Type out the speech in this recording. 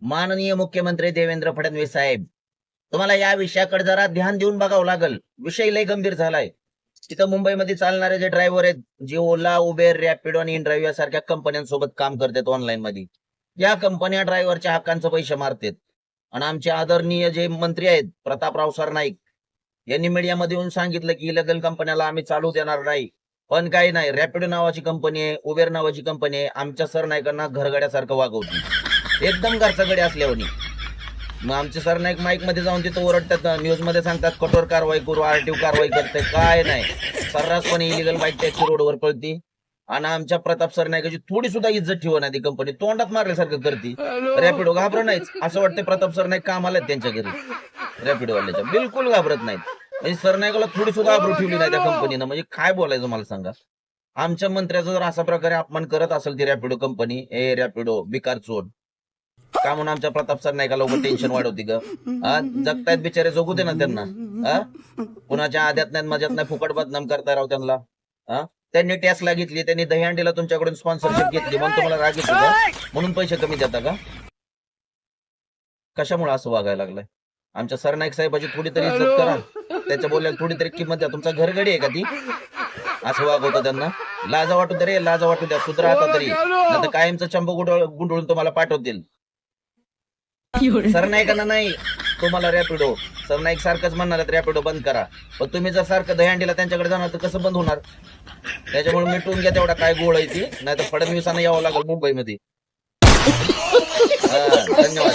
माननीय मुख्यमंत्री देवेंद्र फडणवीस साहेब, तुम्हाला या विषयाकडे जरा ध्यान देऊन बघावं लागल. विषय लय गंभीर झालाय. तिथं मुंबईमध्ये चालणारे जे ड्रायव्हर आहेत, जे ओला, उबेर, रॅपिडो आणि इनड्राईव्ह यासारख्या कंपन्यांसोबत काम करतात ऑनलाईन मध्ये, या कंपन्या ड्रायव्हरच्या हक्कांचं पैसे मारतात. आणि आमचे आदरणीय जे मंत्री आहेत प्रतापराव सरनाईक यांनी मीडियामध्ये येऊन सांगितलं की इलिगल कंपन्याला आम्ही चालू देणार नाही. पण काही नाही, रॅपिडो नावाची कंपनी आहे, उबेर नावाची कंपनी आहे, आमच्या सरनाईकांना घरगड्यासारखं वागवती, एकदम घरचा गडी असल्यावर. मग आमचे सरनाईक माईक मध्ये जाऊन तिथं ओरडतात, न्यूज मध्ये सांगतात कठोर कारवाई करू, आरटीओ कारवाई करते. काय नाही, सर्रासपणे इलिगल बाईक टॅक्सी रोडवर पळती. आणि आमच्या प्रताप सरनाईकाची थोडी सुद्धा इज्जत ठेवणार ती कंपनी, तोंडात मारल्यासारखं करते. रॅपिडो घाबरत नाहीच, असं वाटतं प्रताप सरनाईक कामाला आहेत त्यांच्या घरी. रॅपिडो वाल्याच्या बिलकुल घाबरत नाहीत. म्हणजे सरनाईकाला थोडी सुद्धा आबरू ठेवली नाही त्या कंपनीनं. म्हणजे काय बोलायचं मला सांगा. आमच्या मंत्र्याचा जर अशा प्रकारे अपमान करत असेल ती रॅपिडो कंपनी, ए रॅपिडो बिकार चोर, का म्हणून आमच्या प्रताप सरनाईकाला उभं टेन्शन वाढवती ग? जगतायत बिचारे, जगू दे ना त्यांना. कुणाच्या आद्यात नाही मजात नाही, फुकट बदनाम करता राव त्यांना. त्यांनी टॅक्सला घेतली, त्यांनी दहीहंडीला तुमच्याकडून स्पॉन्सरशिप घेतली, म्हणून तुम्हाला राग येतो का? म्हणून पैसे कमी देता का? कशामुळे असं वागायला लागलाय? आमच्या सरनाईक साहेबाची थोडी तरी इज्जत करा, त्याच्या बोलण्याला थोडी तरी किंमत द्या. तुमचा घरगडी आहे का ती? असं वागवतं त्यांना. लाजा वाटू दे रे, लाजा वाटू द्या, सुधरा आता तरी, नाही तर कायमचं चंब गुंडळून तुम्हाला पाठवतील. सरनाईकांना नाही, तुम्हाला रॅपिडो. सरनाईक सारखंच म्हणणार रॅपिडो बंद करा, पण तुम्ही जर सारखं दहीहंडीला त्यांच्याकडे जाणार तर कसं बंद होणार? त्याच्यामुळे मिटून घ्या तेवढा काय गोळ आहे ती, नाही तर फडणवीसांना यावं लागेल मुंबईमध्ये. धन्यवाद.